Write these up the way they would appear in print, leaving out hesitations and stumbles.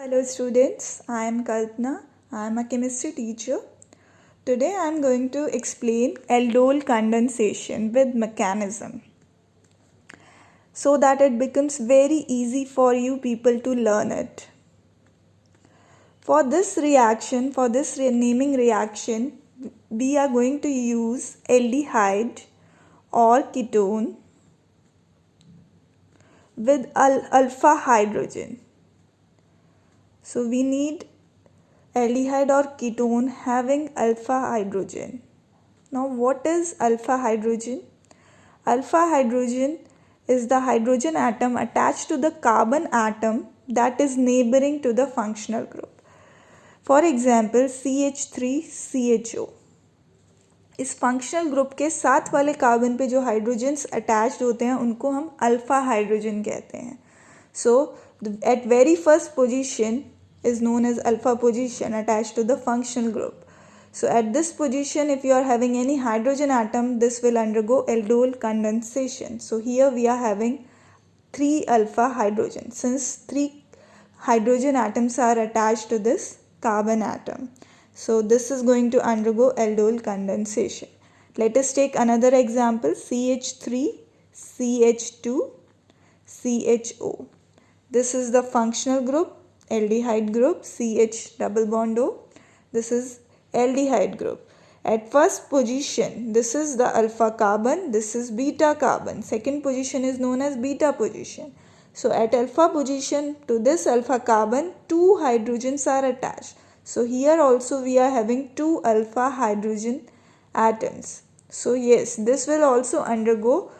Hello students, I am Kalpana. I am a chemistry teacher. Today I am going to explain aldol condensation with mechanism so that it becomes very easy for you people to learn it. For this naming reaction, we are going to use aldehyde or ketone with alpha hydrogen. So we need aldehyde or ketone having alpha hydrogen. Now what is alpha hydrogen? Alpha hydrogen is the hydrogen atom attached to the carbon atom that is neighboring to the functional group. For example, CH3CHO. इस functional group के साथ वाले carbon पे जो hydrogens attached होते हैं उनको हम अल्फा हाइड्रोजन कहते हैं. So at very first position is known as alpha position attached to the functional group. So at this position, if you are having any hydrogen atom, this will undergo aldol condensation. So here we are having 3 alpha hydrogen since 3 hydrogen atoms are attached to this carbon atom. So this is going to undergo aldol condensation. Let us take another example, CH3 CH2 CHO. This is the functional group, aldehyde group, CH double bond O. This is aldehyde group. At first position, this is the alpha carbon, this is beta carbon. Second position is known as beta position. So at alpha position, to this alpha carbon, 2 hydrogens are attached. So here also we are having 2 alpha hydrogen atoms. So yes, this will also undergo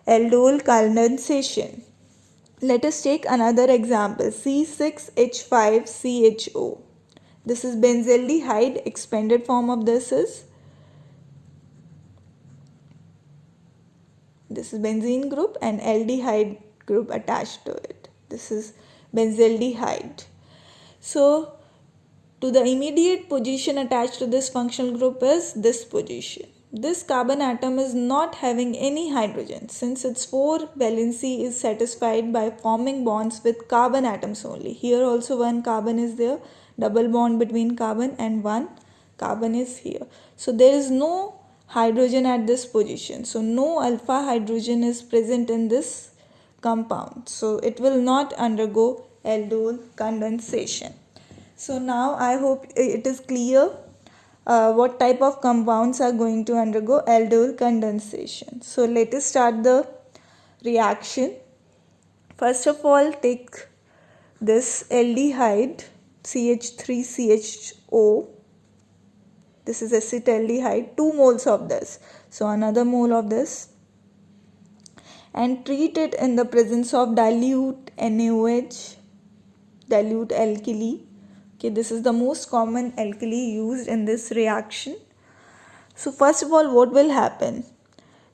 aldol condensation. Let us take another example, C6H5CHO. This is benzaldehyde. Expanded form of this is benzene group and aldehyde group attached to it. This is benzaldehyde. So to the immediate position attached to this functional group is this position. This carbon atom is not having any hydrogen since its 4 valency is satisfied by forming bonds with carbon atoms only. Here also one carbon is there, double bond between carbon, and one carbon is here. So there is no hydrogen at this position. So no alpha hydrogen is present in this compound. So it will not undergo aldol condensation. So now I hope it is clear what type of compounds are going to undergo aldol condensation. So let us start the reaction. First of all, take this aldehyde CH3CHO. This is acetaldehyde, 2 moles of this. So another mole of this, and treat it in the presence of dilute NaOH, dilute alkali. Okay, this is the most common alkali used in this reaction. So first of all, what will happen?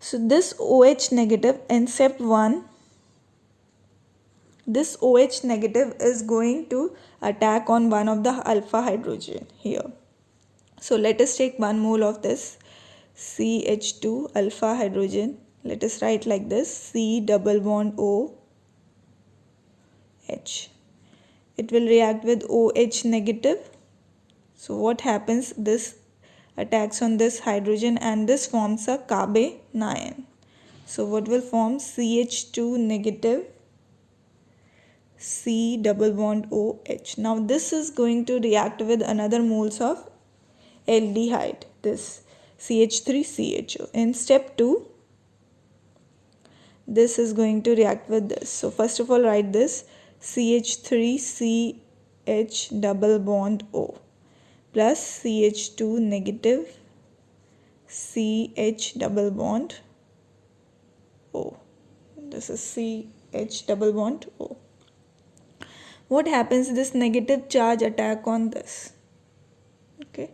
So this OH negative in step 1, this OH negative is going to attack on one of the alpha hydrogen here. So let us take 1 mole of this CH2 alpha hydrogen. Let us write like this, C double bond O H. It will react with OH negative. So what happens? This attacks on this hydrogen and this forms a carbanion. So what will form? CH2 negative C double bond OH. Now this is going to react with another moles of aldehyde, this CH3CHO. In step 2, this is going to react with this. So first of all, write this CH3CH double bond O plus CH2 negative CH double bond O. This is CH double bond O. What happens? This negative charge attack on this. Okay,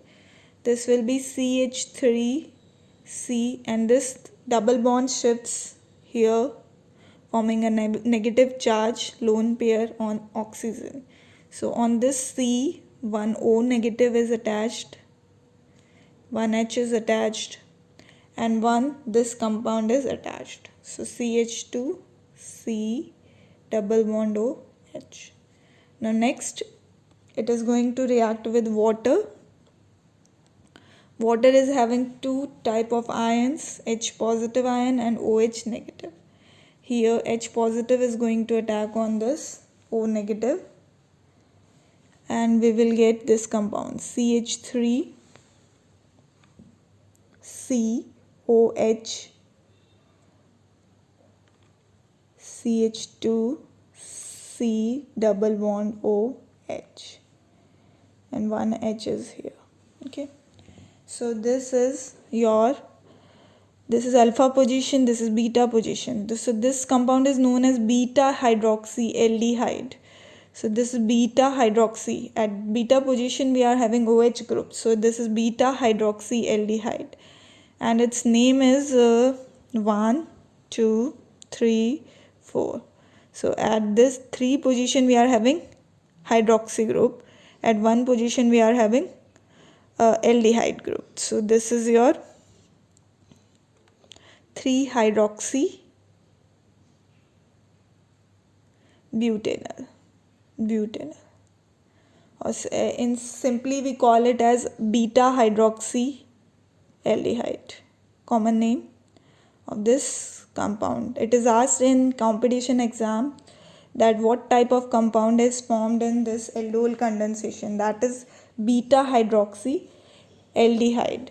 this will be CH3C and this double bond shifts here, forming a negative charge lone pair on oxygen. So on this C, one O negative is attached, one H is attached, and one this compound is attached. So CH2C double bond OH. Now next it is going to react with water. Water is having two type of ions, H positive ion and OH negative. Here H positive is going to attack on this O negative, and we will get this compound CH3 COH CH2 C double bond OH, and one H is here. Okay, so this is alpha position, this is beta position. So this compound is known as beta hydroxyaldehyde. So this is beta hydroxy. At beta position we are having OH group. So this is beta hydroxyaldehyde, and its name is 1, 2, 3, 4. So at this 3 position we are having hydroxy group. At 1 position we are having aldehyde group. So this is your 3-hydroxy butanol. Or in simply we call it as beta hydroxy aldehyde, common name of this compound. It is asked in competition exam that what type of compound is formed in this aldol condensation, that is beta hydroxy aldehyde.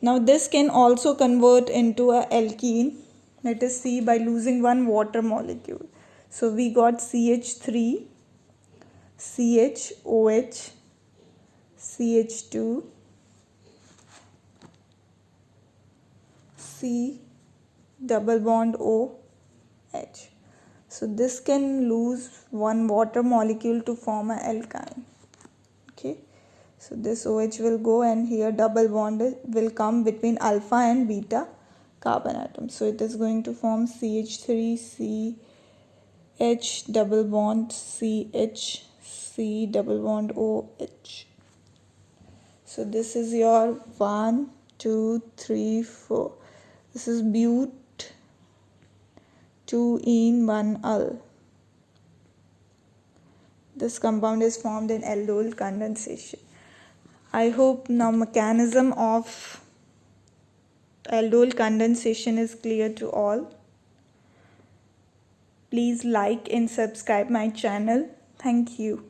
Now this can also convert into a alkene, let us see, by losing one water molecule. So we got CH3 CHOH CH2 C double bond OH. So this can lose one water molecule to form an alkyne. Okay, so this OH will go, and here double bond will come between alpha and beta carbon atoms. So it is going to form CH3 CH double bond CH C double bond OH. So this is your 1, 2, 3, 4. This is but 2-ene 1-ul. This compound is formed in aldol condensation. I hope now mechanism of aldol condensation is clear to all. Please like and subscribe my channel. Thank you.